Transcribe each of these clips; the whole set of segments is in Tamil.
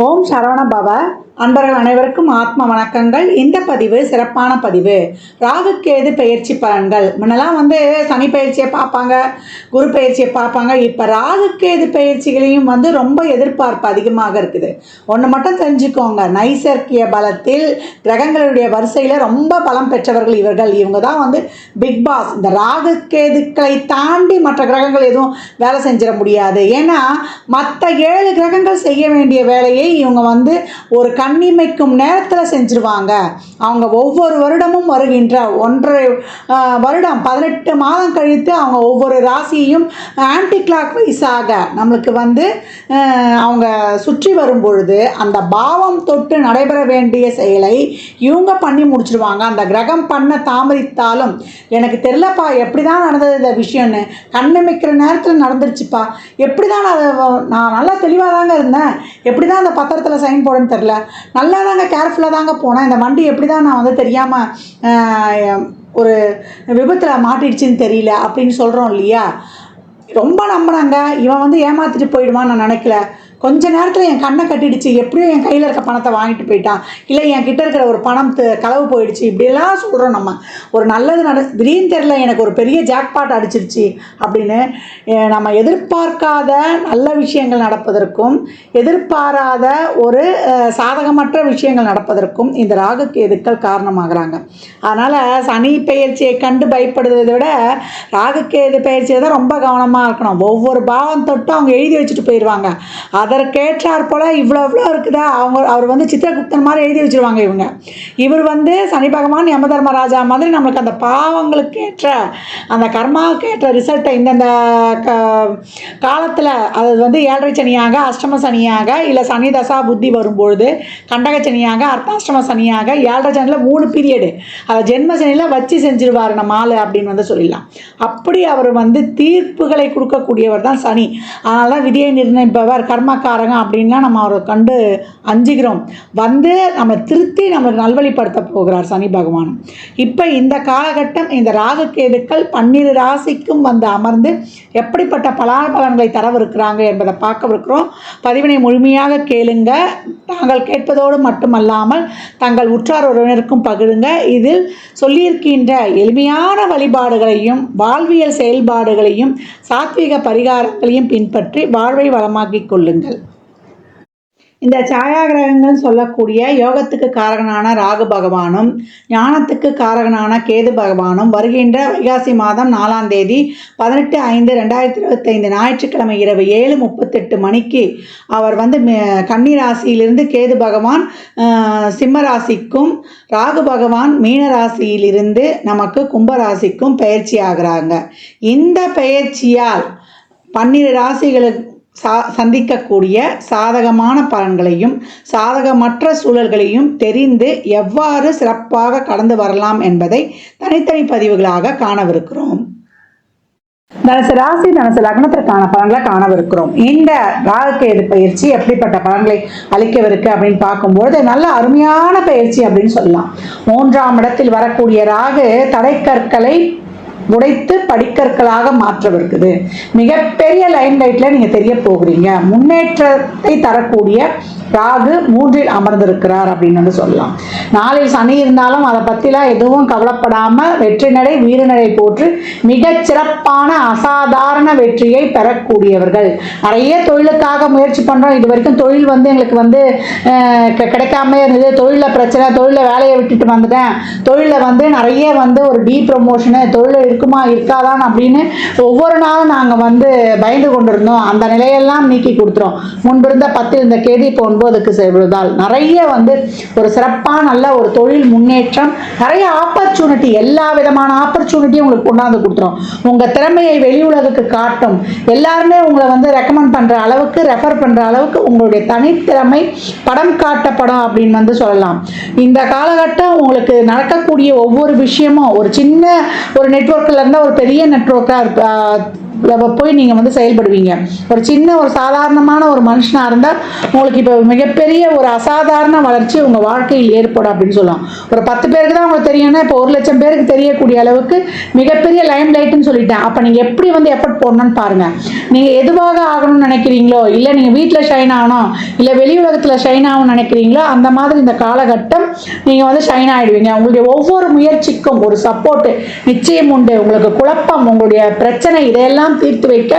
ஓம் சரவண பவ. அன்பர்கள் அனைவருக்கும் ஆத்ம வணக்கங்கள். இந்த பதிவு சிறப்பான பதிவு. ராகுக்கேது பயிற்சி பலன்கள். முன்னெல்லாம் சனி பயிற்சியை பார்ப்பாங்க, குரு பயிற்சியை பார்ப்பாங்க. இப்போ ராகுக்கேது பயிற்சிகளையும் ரொம்ப எதிர்பார்ப்பு அதிகமாக இருக்குது. ஒன்று மட்டும் தெரிஞ்சுக்கோங்க, நைசர்கிய பலத்தில் கிரகங்களுடைய வரிசையில் ரொம்ப பலம் பெற்றவர்கள் இவர்கள். இவங்க தான் பிக் பாஸ். இந்த ராகுக்கேதுக்களை தாண்டி மற்ற கிரகங்கள் எதுவும் வேலை செஞ்சிட முடியாது. ஏன்னா மற்ற 7 கிரகங்கள் செய்ய வேண்டிய வேலையை இவங்க ஒரு கண்ணிமைக்கும் நேரத்தில் செஞ்சுருவாங்க. அவங்க ஒவ்வொரு வருடமும் வருகின்ற 1.5 வருடம் 18 மாதம் கழித்து அவங்க ஒவ்வொரு ராசியையும் ஆன்டி கிளாக் வைஸாக நம்மளுக்கு அவங்க சுற்றி வரும் பொழுது அந்த பாவம் தொட்டு நடைபெற வேண்டிய செயலை இவங்க பண்ணி முடிச்சிருவாங்க. அந்த கிரகம் பண்ண தாமதித்தாலும் எனக்கு தெரியலப்பா எப்படி தான் நடந்தது இந்த விஷயம்னு, கண்ணிமைக்கிற நேரத்தில் நடந்துருச்சுப்பா, எப்படி தான் நான் நல்லா தெளிவாக தாங்க இருந்தேன், எப்படி தான் அந்த பத்திரத்தில் சைன் போடுன்னு தெரில, நல்லா தாங்க கேர்ஃபுல்லாக தாங்க போனேன், இந்த வண்டி எப்படி தான் நான் தெரியாமல் ஒரு விபத்தில் மாட்டிடுச்சின்னு தெரியல அப்படின்னு சொல்கிறோம் இல்லையா. ரொம்ப நம்பினாங்க, இவன் ஏமாற்றிட்டு போயிடுவான்னு நான் நினைக்கல. கொஞ்ச நேரத்தில் என் கண்ணை கட்டிடுச்சு, எப்படியும் என் கையில் இருக்க பணத்தை வாங்கிட்டு போயிட்டான், இல்லை என் கிட்ட இருக்கிற ஒரு பணம் களவு போயிடுச்சு, இப்படியெல்லாம் சொல்கிறோம். நம்ம ஒரு நல்லது திடீர்னு தெரியல எனக்கு ஒரு பெரிய ஜாக்பாட் அடிச்சிருச்சு அப்படின்னு நம்ம எதிர்பார்க்காத நல்ல விஷயங்கள் நடப்பதற்கும் எதிர்பாராத ஒரு சாதகமற்ற விஷயங்கள் நடப்பதற்கும் இந்த ராகுக்கேதுக்கள் காரணமாகறாங்க. அதனால் சனி பயிற்சியை கண்டு பயப்படுவதை விட ராகுக்கேது பயிற்சியை தான் ரொம்ப கவனமாக இருக்கணும். ஒவ்வொரு பாவம் தொட்டும் அவங்க எழுதி வச்சுட்டு போயிடுவாங்க. அதற்கேற்றார் போல் இவ்வளோ இருக்குதா, அவர் சித்திரகுப்தன் மாதிரி எழுதி வச்சுருவாங்க. இவர் சனி பகவான் யமதர்மராஜா மாதிரி நம்மளுக்கு அந்த பாவங்களுக்கு ஏற்ற அந்த கர்மாவுக்கு ஏற்ற ரிசல்ட்டை இந்தந்த காலத்தில், அது 7.5 சனியாக, அஷ்டம சனியாக, இல்லை சனி தசா புத்தி வரும்பொழுது கண்டக சனியாக, அர்த்தாஷ்டம சனியாக, 7.5 சனியில் 3 பீரியடு அதை ஜென்ம சனியில் வச்சு செஞ்சிருவார் நம்ம ஆள் அப்படின்னு சொல்லிடலாம். அப்படி அவர் தீர்ப்புகளை கொடுக்கக்கூடியவர் தான் சனி. அதனால தான் விதியை நிர்ணயிப்பவர் கர்ம காரங்க அப்படின்லாம் நம்ம அவரை கண்டு அஞ்சுகிறோம். நம்ம திருத்தி நம்மளுக்கு நல்வழிப்படுத்த போகிறார் சனி பகவான். இப்போ இந்த காலகட்டம் இந்த ராகுக்கேதுக்கள் 12 ராசிக்கும் அமர்ந்து எப்படிப்பட்ட பலாபலன்களை தரவிருக்கிறாங்க என்பதை பார்க்கவிருக்கிறோம். பதிவினை முழுமையாக கேளுங்க. தாங்கள் கேட்பதோடு மட்டுமல்லாமல் தங்கள் உற்றார் உறவினருக்கும் பகிருங்க. இதில் சொல்லியிருக்கின்ற எளிமையான வழிபாடுகளையும் வாழ்வியல் செயல்பாடுகளையும் சாத்வீக பரிகாரங்களையும் பின்பற்றி வாழ்வை வளமாக்கிக் கொள்ளுங்கள். இந்த சாயாகிரகங்கள் சொல்லக்கூடிய யோகத்துக்கு காரகனான ராகு பகவானும் ஞானத்துக்கு காரகனான கேது பகவானும் வருகின்ற வைகாசி மாதம் 4ஆம் தேதி 18/5/2025 ஞாயிற்றுக்கிழமை இரவு 7:38 மணிக்கு அவர் கன்னி ராசியிலிருந்து கேது பகவான் சிம்ம ராசிக்கும் ராகு பகவான் மீன ராசியிலிருந்து நமக்கு கும்பராசிக்கும் பயிற்சி ஆகிறாங்க. இந்த பயிற்சியால் 12 ராசிகளுக்கு சந்திக்கக்கூடிய சாதகமான பலன்களையும் சாதகமற்ற சூழல்களையும் தெரிந்து எவ்வாறு சிறப்பாக கடந்து வரலாம் என்பதை தனித்தனி பதிவுகளாக காணவிருக்கிறோம். தனுசு ராசி தனுசு லக்னத்திற்கான பலன்களை காணவிருக்கிறோம். இந்த ராகுக்கேது பயிற்சி எப்படிப்பட்ட பலன்களை அளிக்கவிருக்கு அப்படின்னு பார்க்கும்போது நல்ல அருமையான பயிற்சி அப்படின்னு சொல்லலாம். 3ஆம் இடத்தில் வரக்கூடிய ராகு தடைக்கற்களை உடைத்து படிக்கற்களாக மாற்றவிருக்குது. மிகப்பெரிய லைன் லைட்ல நீங்க தெரிய போகிறீங்க. முன்னேற்றத்தை தரக்கூடிய ராகு 3இல் அமர்ந்திருக்கிறார் அப்படின்னு சொல்லலாம். நாளில் சனி இருந்தாலும் அதை பற்றிலாம் எதுவும் கவலைப்படாமல் வெற்றி நடை வீரநடை போற்று மிகச் சிறப்பான அசாதாரண வெற்றியை பெறக்கூடியவர்கள். நிறைய தொழிலுக்காக முயற்சி பண்ணுறோம், இது வரைக்கும் தொழில் எங்களுக்கு கிடைக்காம இருந்தது, தொழிலில் பிரச்சனை, தொழிலில் வேலையை விட்டுட்டு வந்துட்டேன், தொழிலில் நிறைய ஒரு டீ ப்ரமோஷனு, தொழில் இருக்குமா இருக்காதான் அப்படின்னு ஒவ்வொரு நாளும் நாங்கள் பயந்து கொண்டிருந்தோம். அந்த நிலையெல்லாம் நீக்கி கொடுத்துரும். முன்பிருந்த 10 இந்த கேதி இப்போ 9க்கு செல்வதால் நிறைய ஒரு சிறப்பான நல்ல ஒரு தொழில் முன்னேற்றம், நிறைய ஆப்பர்ச்சுனிட்டி, எல்லா விதமான ஆப்பர்ச்சுனிட்டியும் உங்களுக்கு கொண்டாந்து கொடுத்துரும். உங்கள் திறமையை வெளி உலகுக்கு காட்டும். எல்லாருமே உங்களை ரெக்கமெண்ட் பண்ணுற அளவுக்கு, ரெஃபர் பண்ணுற அளவுக்கு உங்களுடைய தனித்திறமை படம் காட்டப்படும் அப்படின்னு சொல்லலாம். இந்த காலகட்டம் உங்களுக்கு நடக்கக்கூடிய ஒவ்வொரு விஷயமும் ஒரு சின்ன ஒரு நெட்வொர்க்கில் இருந்தால் ஒரு பெரிய நெட்வொர்க்காக போய் நீங்கள் வந்து செயல்படுவீங்க. ஒரு சின்ன ஒரு சாதாரணமான ஒரு மனுஷனாக இருந்தால் உங்களுக்கு இப்போ மிகப்பெரிய ஒரு அசாதாரண வளர்ச்சி உங்கள் வாழ்க்கையில் ஏற்படும் அப்படின்னு சொல்லலாம். ஒரு 10 பேருக்கு தான் உங்களுக்கு தெரியும்னா இப்போ 1,00,000 பேருக்கு தெரியக்கூடிய அளவுக்கு மிகப்பெரிய லைம் லைட்டுன்னு சொல்லிட்டேன். அப்போ நீங்கள் எப்படி வந்து எஃபர்ட் போடணும்னு பாருங்கள். நீங்கள் எதுவாக ஆகணும்னு நினைக்கிறீங்களோ, இல்லை நீங்கள் வீட்டில் ஷைன் ஆகணும், இல்லை வெளி உலகத்தில் ஷைன் ஆகணும்னு நினைக்கிறீங்களோ, அந்த மாதிரி இந்த காலகட்டம் நீங்கள் வந்து ஷைன் ஆகிடுவீங்க. உங்களுடைய ஒவ்வொரு முயற்சிக்கும் ஒரு சப்போர்ட்டு நிச்சயம் உண்டு. உங்களுக்கு குழப்பம், உங்களுடைய பிரச்சனை இதையெல்லாம் தீர்த்து வைக்க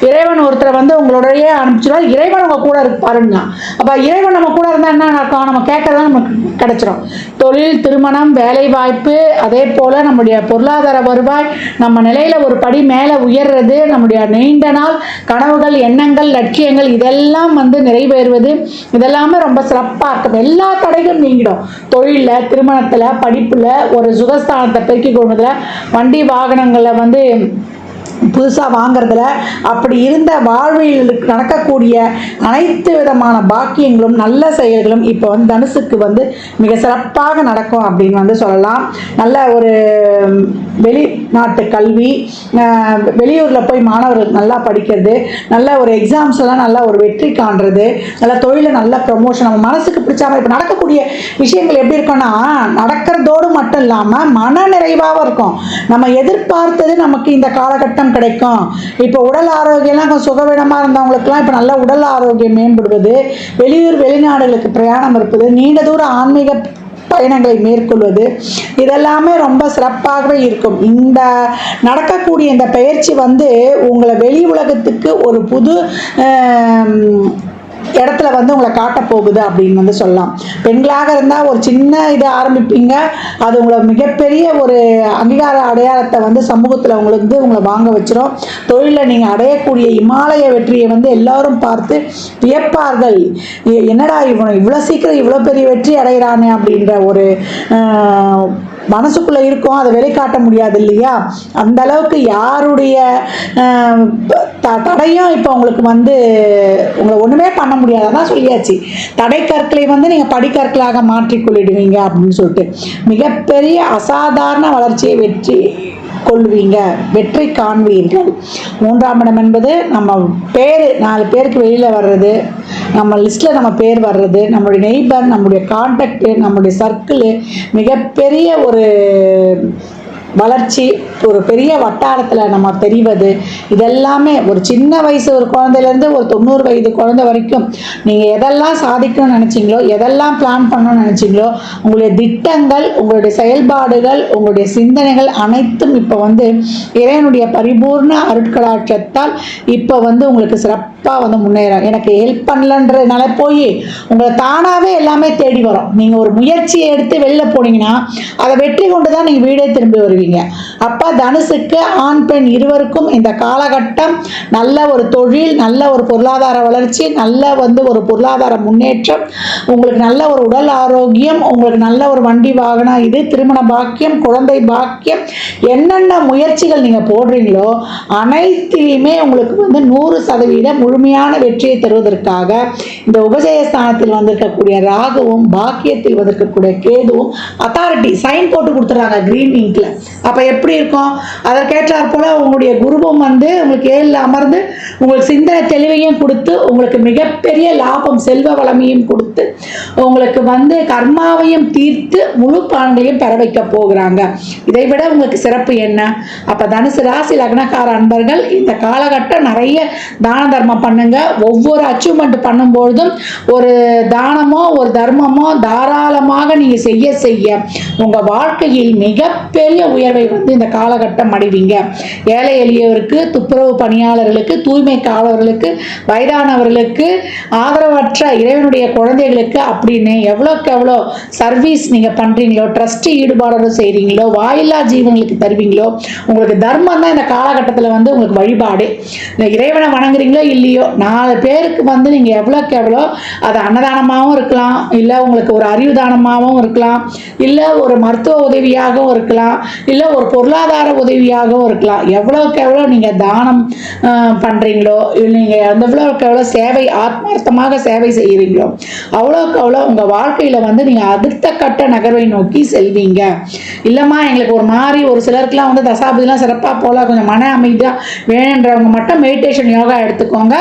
இறைவன் ஒருத்தரை வந்து உங்களுடைய அனுப்பிச்சிடுவார். இறைவன் உங்க கூட இருப்பாருங்க. அப்போ இறைவன் நம்ம கூட இருந்தால் என்ன நடக்கும்? நம்ம கேட்கறதா நமக்கு கிடைச்சிடும். தொழில், திருமணம், வேலை வாய்ப்பு, அதே போல் நம்முடைய பொருளாதார வருவாய், நம்ம நிலையில் ஒரு படி மேலே உயர்றது, நம்முடைய நீண்ட நாள் கனவுகள், எண்ணங்கள், லட்சியங்கள் இதெல்லாம் வந்து நிறைவேறுவது, இதெல்லாமே ரொம்ப சிறப்பாக இருக்கும். எல்லா தடைகளும் நீங்கிடும். தொழிலில், திருமணத்தில், படிப்பில், ஒரு சுகஸ்தானத்தை பெருக்கிக் கொள்வதில், வண்டி வாகனங்களில் வந்து புதுசாக வாங்கிறதுல, அப்படி இருந்த வாழ்வில் நடக்கக்கூடிய அனைத்து விதமான பாக்கியங்களும் நல்ல செயல்களும் இப்போ வந்து தனுசுக்கு வந்து மிக சிறப்பாக நடக்கும் அப்படின்னு வந்து சொல்லலாம். நல்ல ஒரு வெளிநாட்டு கல்வி, வெளியூரில் போய் மாணவர்கள் நல்லா படிக்கிறது, நல்ல ஒரு எக்ஸாம்ஸ் எல்லாம் நல்லா ஒரு வெற்றி காண்றது, நல்ல தொழிலில் நல்ல ப்ரமோஷன், நம்ம மனசுக்கு பிடிச்சாமல் இப்போ நடக்கக்கூடிய விஷயங்கள் எப்படி இருக்குன்னா நடக்கிறதோடு மட்டும் இல்லாமல் மன நிறைவாகவும் இருக்கும். நம்ம எதிர்பார்த்தது நமக்கு இந்த காலகட்டம் கிடைக்கும். இப்போ உடல் ஆரோக்கியம்லாம் கொஞ்சம் சுகவீனமாக இருந்தவங்களுக்குலாம் இப்போ நல்ல உடல் ஆரோக்கியம் மேம்படுவது, வெளியூர் வெளிநாடுகளுக்கு பிரயாணம் இருப்பது, நீண்ட தூர ஆன்மீக பயணங்களை மேற்கொள்வது, இதெல்லாமே ரொம்ப சிறப்பாகவே இருக்கும். இந்த நடக்கக்கூடிய இந்த பயிற்சி வந்து உங்களை வெளி உலகத்துக்கு ஒரு புது இடத்துல வந்து உங்களை காட்ட போகுது அப்படின்னு வந்து சொல்லலாம். பெண்களாக இருந்தால் ஒரு சின்ன இதை ஆரம்பிப்பீங்க, அது உங்களை மிகப்பெரிய ஒரு அங்கீகார அடையாளத்தை வந்து சமூகத்தில் உங்களுக்கு உங்களை வாங்க வச்சிடும். தொழிலில் நீங்கள் அடையக்கூடிய இமாலய வெற்றியை வந்து எல்லாரும் பார்த்து வியப்பார்கள். என்னடா இவனை இவ்வளோ சீக்கிரம் இவ்வளோ பெரிய வெற்றி அடைகிறானே அப்படின்ற ஒரு மனசுக்குள்ளே இருக்கும். அதை வெளிக்காட்ட முடியாது இல்லையா? அந்த அளவுக்கு யாருடைய தடையும் இப்போ உங்களுக்கு வந்து உங்களை ஒன்றுமே பண்ண முடியாது. அதான் சொல்லியாச்சு, தடை கற்களை வந்து நீங்கள் படிக்கற்களாக மாற்றிக்கொள்ளிடுவீங்க அப்படின்னு சொல்லிட்டு மிகப்பெரிய அசாதாரண வளர்ச்சியை வெற்றி கொள்வீங்க, வெற்றி காண்பீர்கள். 3ஆம் இடம் என்பது நம்ம பேர் 4 பேருக்கு வெளியில் வர்றது, நம்ம லிஸ்ட்டில் நம்ம பேர் வர்றது, நம்மளுடைய நெய்பர், நம்முடைய கான்டாக்டு, நம்முடைய சர்க்கிள், மிகப்பெரிய ஒரு வளர்ச்சி, ஒரு பெரிய வட்டாரத்தில் நம்ம தெரிவது, இதெல்லாமே ஒரு சின்ன வயசு ஒரு குழந்தையிலேருந்து ஒரு 90 வயது குழந்தை வரைக்கும் நீங்கள் எதெல்லாம் சாதிக்கணும்னு நினச்சிங்களோ, எதெல்லாம் பிளான் பண்ணணும்னு நினச்சிங்களோ, உங்களுடைய திட்டங்கள், உங்களுடைய செயல்பாடுகள், உங்களுடைய சிந்தனைகள் அனைத்தும் இப்போ வந்து இறைவனுடைய பரிபூர்ண அருட்கடாட்சத்தால் இப்போ வந்து உங்களுக்கு சிறப்பாக வந்து முன்னேறும். எனக்கு ஹெல்ப் பண்ணலன்றதுனால போய் உங்களை தானாகவே எல்லாமே தேடி வரும். நீங்கள் ஒரு முயற்சியை எடுத்து வெளியில் போனீங்கன்னா அதை வெற்றி கொண்டு தான் நீங்கள் வீடே திரும்பி வருவீங்க. அப்ப தனுசுக்கு ஆண் பெண் இருவருக்கும் இந்த காலகட்டம் நல்ல ஒரு தொழில், நல்ல ஒரு பொருளாதார வளர்ச்சி, நல்ல வந்து ஒரு பொருளாதார முன்னேற்றம், உங்களுக்கு நல்ல ஒரு உடல் ஆரோக்கியம், உங்களுக்கு நல்ல ஒரு வண்டி வாகனம், இது திருமண பாக்கியம், குழந்தை பாக்கியம், என்னென்ன முயற்சிகள் நீங்க போடுறீங்களோ அனைத்திலுமே உங்களுக்கு வந்து 100% முழுமையான வெற்றியை தருவதற்காக இந்த உபஜயஸ்தானத்தில் வந்திருக்கக்கூடிய ராகுவும் பாக்கியத்தில் வந்திருக்கக்கூடிய கேதுவும் அத்தாரிட்டி சைன் போட்டு கொடுத்துறாங்க கிரீன் இங்க்ல. அப்போ எப்படி இருக்கும்? அதற்கேற்றாற் போல உங்களுடைய குருவும் வந்து உங்களுக்கு 7ல் அமர்ந்து உங்களுக்கு சிந்தனை தெளிவையும் கொடுத்து உங்களுக்கு மிகப்பெரிய லாபம், செல்வ வளமையும் கொடுத்து உங்களுக்கு வந்து கர்மாவையும் தீர்த்து முழு பலன்களையும் பெற வைக்க போகிறாங்க. இதை விட உங்களுக்கு சிறப்பு என்ன? அப்போ தனுசு ராசி லக்னக்கார அன்பர்கள் இந்த காலகட்டம் நிறைய தான தர்மம் பண்ணுங்க. ஒவ்வொரு அச்சீவ்மெண்ட் பண்ணும்பொழுதும் ஒரு தானமோ ஒரு தர்மமோ தாராளமாக நீங்க செய்ய செய்ய உங்க வாழ்க்கையில் மிகப்பெரிய உயர்வை வந்து இந்த காலகட்டம் அடைவீங்க. ஏழை எளியவருக்கு, துப்புரவு பணியாளர்களுக்கு, தூய்மை காவலர்களுக்கு, வயதானவர்களுக்கு, ஆதரவற்ற இறைவனுடைய குழந்தைகளுக்கு அப்படின்னு எவ்வளோக்கு எவ்வளோ சர்வீஸ் நீங்கள் பண்ணுறீங்களோ, ட்ரஸ்ட் ஈடுபாடோடு செய்கிறீங்களோ, வாயில்லா ஜீவங்களுக்கு தருவீங்களோ, உங்களுக்கு தர்மம் தான் இந்த காலகட்டத்தில் வந்து உங்களுக்கு வழிபாடு. இந்த இறைவனை வணங்குறீங்களோ இல்லையோ 4 பேருக்கு வந்து நீங்கள் எவ்வளோக்கு எவ்வளோ அது அன்னதானமாகவும் இருக்கலாம், இல்லை உங்களுக்கு ஒரு அறிவு தானமாகவும் இருக்கலாம், இல்லை ஒரு மருத்துவ உதவியாகவும் இருக்கலாம், இல்லை ஒரு பொருளாதார உதவியாகவும் இருக்கலாம். எவ்வளோக்கு எவ்வளோ நீங்கள் தானம் பண்ணுறீங்களோ, நீங்கள் எவ்வளோக்கு எவ்வளோ சேவை ஆத்மார்த்தமாக சேவை செய்கிறீங்களோ அவ்வளோக்கு அவ்வளோ உங்கள் வாழ்க்கையில் வந்து நீங்கள் அடுத்த கட்ட நகர்வை நோக்கி செல்வீங்க. இல்லைம்மா எங்களுக்கு ஒரு மாதிரி ஒரு சிலருக்குலாம் வந்து தசாபதிலாம் சிறப்பாக போகலாம், கொஞ்சம் மன அமைதியாக வேணுன்றவங்க மட்டும் மெடிடேஷன் யோகா எடுத்துக்கோங்க.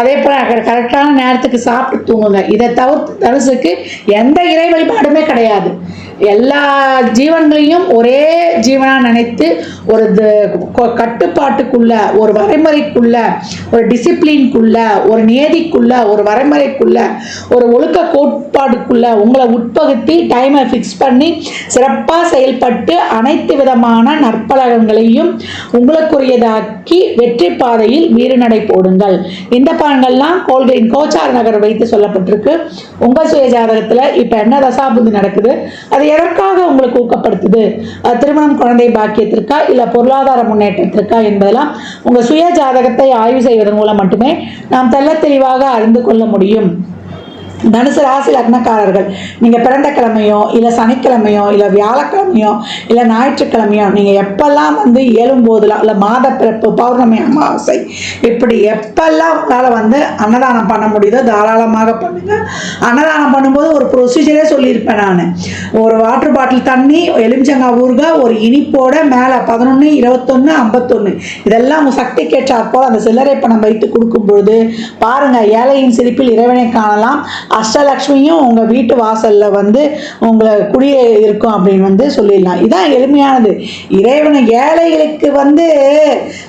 அதே போல் கரெக்டான நேரத்துக்கு சாப்பிட்டு தூங்குங்க. இதை தவிர்த்து தனுசுக்கு எந்த இறை வழிபாடுமே கிடையாது. எல்லா ஜீவன்களையும் ஒரே ஜீவனாக நினைத்து ஒரு கட்டுப்பாட்டுக்குள்ள, ஒரு வரைமுறைக்குள்ள, ஒரு டிசிப்ளின்குள்ள, ஒரு நேதிக்குள்ள, ஒரு வரைமுறைக்குள்ள, ஒரு ஒழுக்க கோட்பாடுக்குள்ள உங்களை உட்பகுத்தி டைமை ஃபிக்ஸ் பண்ணி சிறப்பாக செயல்பட்டு அனைத்து விதமான நற்பலன்களையும் உங்களுக்குரியதாக்கி வெற்றி பாதையில் வீறுநடை போடுங்கள். இந்த பலன்கள்லாம் கோள்களின் கோச்சார நகர் வைத்து சொல்லப்பட்டிருக்கு. உங்கள் சுய ஜாதகத்தில் இப்போ என்ன தசாபுத்தி நடக்குது, அது எதற்காக உங்களுக்கு ஊக்கப்படுத்துது, திருமணம், குழந்தை பாக்கியத்திற்கா இல்லை பொருளாதார முன்னேற்றத்திற்கா என்பதெல்லாம் உங்கள் சுய ஜாதகத்தை ஆய்வு செய்வதன் மூலம் மட்டுமே நாம் தெளிவாக அறிந்து கொள்ள முடியும். தனுசு ராசி லக்னக்காரர்கள் நீங்கள் பிறந்த கிழமையோ இல்லை சனிக்கிழமையோ இல்லை வியாழக்கிழமையோ இல்லை ஞாயிற்றுக்கிழமையோ நீங்கள் எப்பெல்லாம் வந்து இயலும்போதெல்லாம் இல்லை மாத பிறப்பு, பௌர்ணமி, அமாவாசை, இப்படி எப்பெல்லாம் உங்களால் வந்து அன்னதானம் பண்ண முடியுதோ தாராளமாக பண்ணுங்கள். அன்னதானம் பண்ணும்போது ஒரு ப்ரொசீஜரே சொல்லியிருப்பேன் நான். ஒரு வாட்டர் பாட்டில் தண்ணி, எலுமிச்சங்காய் ஊறுகாய், ஒரு இனிப்போட மேலே 11, 21, 51 இதெல்லாம் உங்கள் சக்தி கேட்டாற் போல் அந்த சில்லறை பணம் வைத்து கொடுக்கும் பொழுது பாருங்கள், ஏழையின் சிரிப்பில் இறைவனை காணலாம். அஷ்டலக்ஷ்மியும் உங்கள் வீட்டு வாசலில் வந்து உங்களை குடியே இருக்கும் அப்படின்னு வந்து சொல்லிடலாம். இதான் எளிமையானது. இறைவனை ஏழைகளுக்கு வந்து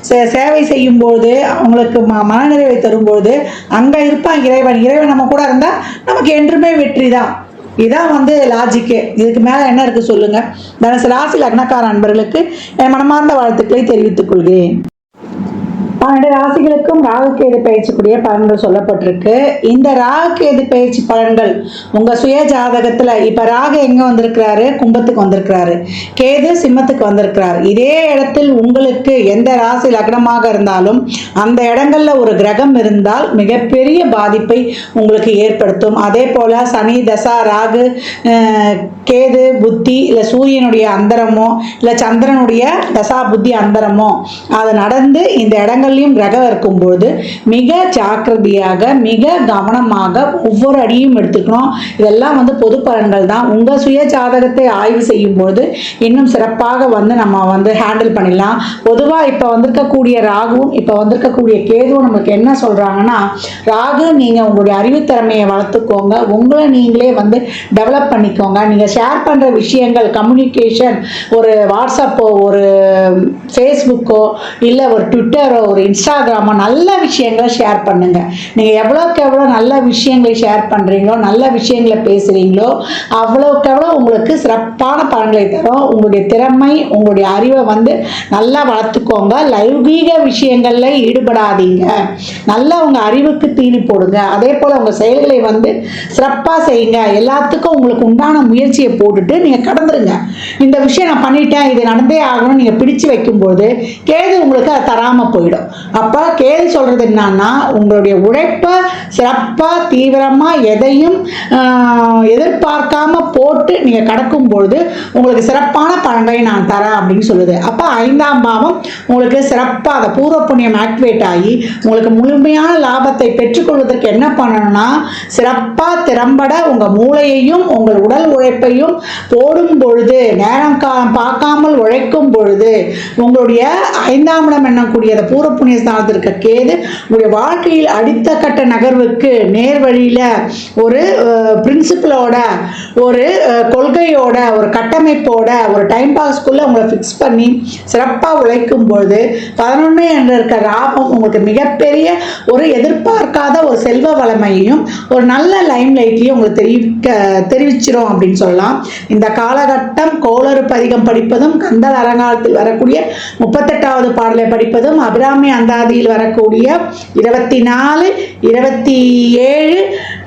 சேவை செய்யும்போது அவங்களுக்கு மனநிறைவை தரும்போது அங்கே இருப்பான் இறைவன். இறைவன் நம்ம கூட இருந்தால் நமக்கு என்றுமே வெற்றி தான். இதான் வந்து லாஜிக்கு. இதுக்கு மேலே என்ன இருக்குது சொல்லுங்கள். தனுசு ராசி லக்னக்கார அன்பர்களுக்கு என் மனமார்ந்த வாழ்த்துக்களை தெரிவித்துக் கொள்கிறேன். 12 ராசிகளுக்கும் ராகுகேது பயிற்சிக்குரிய பலன்கள் சொல்லப்பட்டிருக்கு. இந்த ராகுகேது பயிற்சி பலன்கள் உங்கள் சுய ஜாதகத்தில் இப்போ ராகு எங்கே வந்திருக்கிறாரு, கும்பத்துக்கு வந்திருக்கிறாரு, கேது சிம்மத்துக்கு வந்திருக்கிறார். இதே இடத்தில் உங்களுக்கு எந்த ராசி லக்னமாக இருந்தாலும் அந்த இடங்களில் ஒரு கிரகம் இருந்தால் மிகப்பெரிய பாதிப்பை உங்களுக்கு ஏற்படுத்தும். அதே போல் சனி தசா, ராகு, கேது புத்தி, இல்லை சூரியனுடைய அந்தரமோ இல்லை சந்திரனுடைய தசா புத்தி அந்தரமோ அது நடந்து இந்த இடங்கள் கிரகம் இருக்கும்போது மிக ஜாக்கிரதையாக, மிக கவனமாக ஒவ்வொரு அடியும் எடுத்துக்கணும். இதெல்லாம் வந்து பொது பலன்கள் தான். உங்கள் சுய ஜாதகத்தை ஆய்வு செய்யும் போது இன்னும் சிறப்பாக வந்து நம்ம வந்து ஹேண்டில் பண்ணிடலாம். பொதுவாக இப்போ வந்திருக்கக்கூடிய ராகுவும் இப்போ வந்திருக்கக்கூடிய கேதுவும் நமக்கு என்ன சொல்கிறாங்கன்னா, ராகு நீங்கள் உங்களுடைய அறிவுத்திறமையை வளர்த்துக்கோங்க, உங்களை நீங்களே வந்து டெவலப் பண்ணிக்கோங்க. நீங்கள் ஷேர் பண்ணுற விஷயங்கள், கம்யூனிகேஷன், ஒரு வாட்ஸ்அப்போ, ஒரு ஃபேஸ்புக்கோ, இல்லை ஒரு ட்விட்டரோ, ஒரு இன்ஸ்டாகிராமோ நல்ல விஷயங்களை ஷேர் பண்ணுங்க. நீங்கள் எவ்வளோக்கு எவ்வளோ நல்ல விஷயங்களை ஷேர் பண்ணுறீங்களோ, நல்ல விஷயங்களை பேசுகிறீங்களோ அவ்வளோக்கு எவ்வளோ உங்களுக்கு சிறப்பான பலன்களை தரும். உங்களுடைய திறமை, உங்களுடைய அறிவை வந்து நல்லா வளர்த்துக்கோங்க. லௌகீக விஷயங்களில் ஈடுபடாதீங்க. நல்லா உங்கள் அறிவுக்கு தீனி போடுங்க. அதே போல் உங்கள் செயல்களை வந்து சிறப்பாக செய்யுங்க. எல்லாத்துக்கும் உங்களுக்கு உண்டான முயற்சியை போட்டுட்டு நீங்கள் கடந்துருங்க. இந்த விஷயம் நான் பண்ணிட்டேன், இது நடந்தே ஆகணும்னு நீங்கள் பிடிச்சு வைக்கும்போது கேது உங்களுக்கு அதை தராமல் போயிடும். அப்போ கேள்வி சொல்கிறது என்னன்னா, உங்களுடைய உழைப்பை சிறப்பாக தீவிரமாக எதையும் எதிர்பார்க்காம போட்டு நீங்கள் கடக்கும் பொழுது உங்களுக்கு சிறப்பான பலன்களை நான் தரேன் அப்படின்னு சொல்லுது. அப்போ 5ஆம் பாவம் உங்களுக்கு சிறப்பாக அந்த பூர்வ புண்ணியம் ஆக்டிவேட் ஆகி உங்களுக்கு முழுமையான லாபத்தை பெற்றுக்கொள்வதற்கு என்ன பண்ணணும்னா, சிறப்பாக திறம்பட உங்கள் மூளையையும் உங்கள் உடல் உழைப்பையும் போடும் பொழுது, நேரம் பார்க்காமல் உழைக்கும் பொழுது உங்களுடைய 5ஆம் இடம் என்னக்கூடிய பூர்வ புண்ணிய ஸ்தானத்தில் இருக்க கேது உங்களுடைய வாழ்க்கையில் அடுத்த கட்ட நகர்வுக்கு நேர் வழியில் ஒரு பிரின்சிபலோட, ஒரு கொள்கையோட, ஒரு கட்டமைப்போட, ஒரு டைம் பாஸ்க்குள்ளே உங்களை ஃபிக்ஸ் பண்ணி சிறப்பாக உழைக்கும் பொழுது 11 என்ற இருக்க லாபம் உங்களுக்கு மிகப்பெரிய ஒரு எதிர்பார்க்காத ஒரு செல்வ வளமையையும் ஒரு நல்ல லைம் லைட்லையும் உங்களுக்கு தெரிவிச்சிரும் அப்படின்னு சொல்லலாம். இந்த காலகட்டம் கோளறு பதிகம் படிப்பதும், கந்தல் அரங்காலத்தில் வரக்கூடிய 38வது பாடலை படிப்பதும், அபிராமி பௌர்ணமி அந்தாதியில் வரக்கூடிய 24, 27,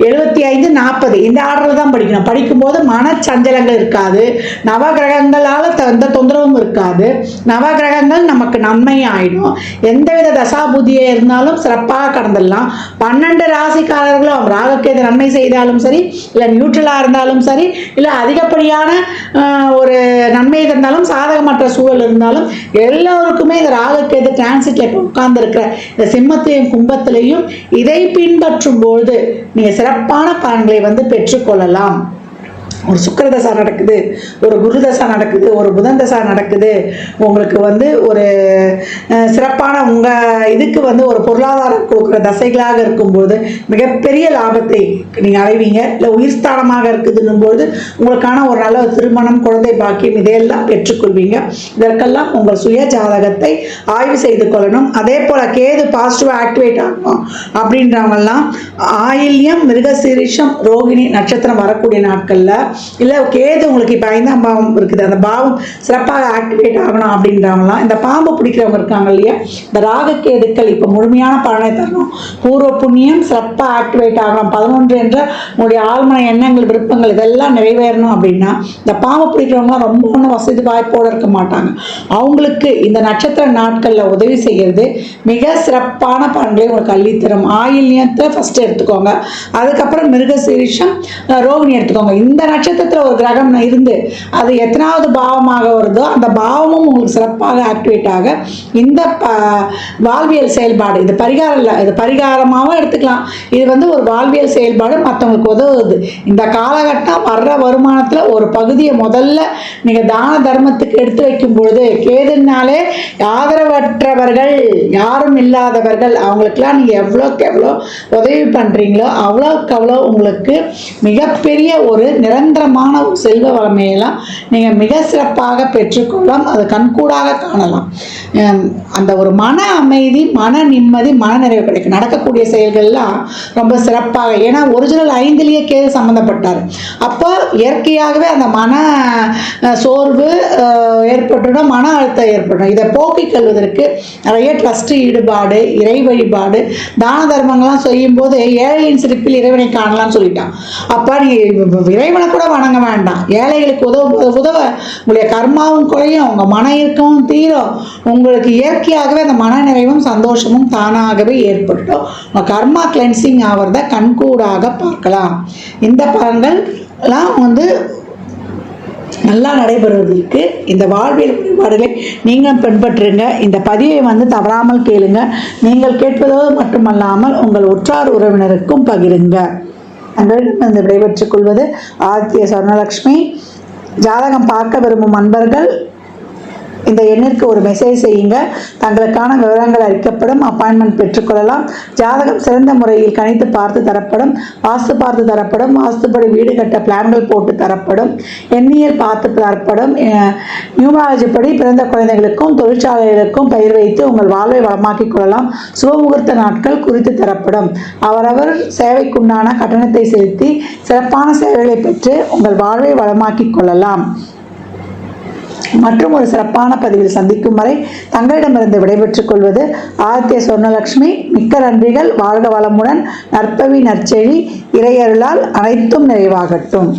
75, 40 இந்த ஆர்டரில் தான் படிக்கணும். படிக்கும்போது மனச்சஞ்சலங்கள் இருக்காது, நவகிரகங்களால் எந்த தொந்தரவும் இருக்காது, நவகிரகங்கள் நமக்கு நன்மை ஆயிடும். எந்தவித தசாபுதியே இருந்தாலும் சிறப்பாக கடந்துடலாம். 12 ராசிக்காரர்களும் ராகுக்கேது நன்மை செய்தாலும் சரி, இல்லை நியூட்ரலாக இருந்தாலும் சரி, இல்லை அதிகப்படியான ஒரு நன்மை இருந்தாலும், சாதகமற்ற சூழல் இருந்தாலும், எல்லோருக்குமே இந்த ராகுக்கேது டிரான்சிட்ல உட்கார்ந்து இருக்கிற இந்த சிம்மத்தையும் கும்பத்திலையும் இதை பின்பற்றும் பொழுது நீங்க சிறப்பான பலன்களை பெற்றுக்கொள்ளலாம். ஒரு சுக்கிரதசா நடக்குது, ஒரு குருதசா நடக்குது, ஒரு புதன் தசா நடக்குது, உங்களுக்கு ஒரு சிறப்பான இதுக்கு ஒரு பொருளாதாரம் கொடுக்குற தசைகளாக இருக்கும்போது மிகப்பெரிய லாபத்தை நீங்கள் அடைவீங்க. இல்லை உயிர் ஸ்தானமாக இருக்குதுன்னும் போது உங்களுக்கான ஒரு நல்ல திருமணம், குழந்தை பாக்கியம் இதையெல்லாம் பெற்றுக்கொள்வீங்க. இதற்கெல்லாம் உங்கள் சுய ஜாதகத்தை ஆய்வு செய்து கொள்ளணும். அதே போல் கேது பாசிட்டிவாக ஆக்டிவேட் ஆகணும் அப்படின்றவங்கெல்லாம் ஆயில்யம், மிருகசீரிஷம், ரோகிணி நட்சத்திரம் வரக்கூடிய நாட்களில், இல்லை கேது உங்களுக்கு இப்போ 5ஆம் பாவம் இருக்குது, அந்த பாவம் சிறப்பாக ஆக்டிவேட் ஆகணும் அப்படின்றவங்களாம், இந்த பாம்பு பிடிக்கிறவங்க இருக்காங்க இல்லையா, இந்த ராகுக்கேதுக்கள் இப்போ முழுமையான பலனை தரணும். பூர்வ புண்ணியம் சிறப்பாக ஆக்டிவேட் ஆகணும். 11 என்ற உங்களுடைய ஆழ்மன எண்ணங்கள், விருப்பங்கள் இதெல்லாம் நிறைவேறணும் அப்படின்னா இந்த பாம்பு பிடிக்கிறவங்களாம் ரொம்ப ஒன்றும் வசதி வாய்ப்போடு இருக்க மாட்டாங்க. அவங்களுக்கு இந்த நட்சத்திர நாட்களில் உதவி செய்கிறது மிக சிறப்பான பலன்களை உங்களுக்கு அள்ளித்தரும். ஆயில்யத்தை ஃபஸ்ட்டு எடுத்துக்கோங்க, அதுக்கப்புறம் மிருகசீரிஷம், ரோகிணி எடுத்துக்கோங்க. இந்த நட்சத்திரத்தில் ஒரு கிரகம் இருந்து அது எத்தனாவது பாவமாக வருதோ அந்த பாவமும் உங்களுக்கு சிறப்பாக ஆக்டிவேட் ஆக இந்த வாழ்வியல் செயல்பாடு, இது பரிகாரம் இல்லை, இது பரிகாரமாகவும் எடுத்துக்கலாம். இது ஒரு வாழ்வியல் செயல்பாடு மற்றவங்களுக்கு உதவுது. இந்த காலகட்டம் வர்ற வருமானத்தில் ஒரு பகுதியை முதல்ல நீங்கள் தான தர்மத்துக்கு எடுத்து வைக்கும் பொழுது, கேதுனாலே ஆதரவற்றவர்கள், யாரும் இல்லாதவர்கள், அவங்களுக்கெல்லாம் நீங்கள் எவ்வளோக்கு எவ்வளோ உதவி பண்ணுறீங்களோ அவ்வளோக்கு அவ்வளோ உங்களுக்கு மிகப்பெரிய ஒரு நிரந்தரமான செல்வ வளமையெல்லாம் நீங்கள் மிக சிறப்பாக பெற்றுக்கொள்ளலாம். அது கண்கூடாக காணலாம். அந்த ஒரு மன அமைதி, மன நிம்மதி, மன நிறைவு கிடைக்கும். நடக்கக்கூடிய செயல்கள்லாம் ரொம்ப சிறப்பாக, ஏன்னா ஒரிஜினல் 5லேயே கேது சம்மந்தப்பட்டார். அப்போ இயற்கையாகவே அந்த மன சோர்வு ஏற்பட்டுடும், மன அழுத்தம் ஏற்படும். இதை போக்கிக் கொள்வதற்கு நிறைய ட்ரஸ்ட் ஈடுபாடு, இறை வழிபாடு, தான தர்மங்கள்லாம் செய்யும் போது ஏழையின் சிரிப்பில் இறைவனை காணலாம்னு சொல்லிட்டான். அப்போ நீங்கள் இறைவனை கூட வணங்க வேண்டாம், ஏழைகளுக்கு உதவ உங்களுடைய கர்மாவும் குறையும், உங்கள் மன இறுக்கமும் தீரும், உங்களுக்கு இயற்கையாகவே அந்த மன நிறைவும் சந்தோஷமும் தானாகவே ஏற்பட்டோம். உங்கள் கர்மா கிளென்சிங் ஆகிறத கண்கூடாக பார்க்கலாம். இந்த பலன்கள்லாம் நல்லா நடைபெறுவதற்கு இந்த வாழ்வியல் வழிபாடுகளை நீங்கள் பின்பற்றுங்க. இந்த பதிவை தவறாமல் கேளுங்க. நீங்கள் கேட்பதோடு மட்டுமல்லாமல் உங்கள் உற்றார் உறவினருக்கும் பகிருங்க. அன்றைய விடைபெற்றுக் கொள்வது ஆதித்ய சொர்ணலக்ஷ்மி. ஜாதகம் பார்க்க விரும்பும் அன்பர்கள் இந்த எண்ணிற்கு ஒரு மெசேஜ் செய்யுங்க. தங்களுக்கான விவரங்கள் அறிக்கப்படும், அப்பாயின்மெண்ட் பெற்றுக்கொள்ளலாம். ஜாதகம் சிறந்த முறையில் கணித்து பார்த்து தரப்படும், வாஸ்து பார்த்து தரப்படும், வாஸ்துப்படி வீடு கட்ட பிளான்கள் போட்டு தரப்படும், எண்ணியல் பார்த்து தரப்படும். நியூமராலஜி படி பிறந்த குழந்தைகளுக்கும் தொழிற்சாலைகளுக்கும் பெயர் வைத்து உங்கள் வாழ்வை வளமாக்கிக் கொள்ளலாம். சுபமுகூர்த்த நாட்கள் குறித்து தரப்படும். அவரவர் சேவைக்குண்டான கட்டணத்தை செலுத்தி சிறப்பான சேவைகளை பெற்று உங்கள் வாழ்வை வளமாக்கிக் கொள்ளலாம். மற்றும் ஒரு சிறப்பான பதிவில் சந்திக்கும் வரை தங்களிடமிருந்து விடைபெற்றுக் கொள்வது ஆதித்ய சொர்ணலக்ஷ்மி. மிக்க நன்றிகள். வாழ்க வளமுடன். நற்பவி நற்செழி. இறையருளால் அனைத்தும் நிறைவாகட்டும்.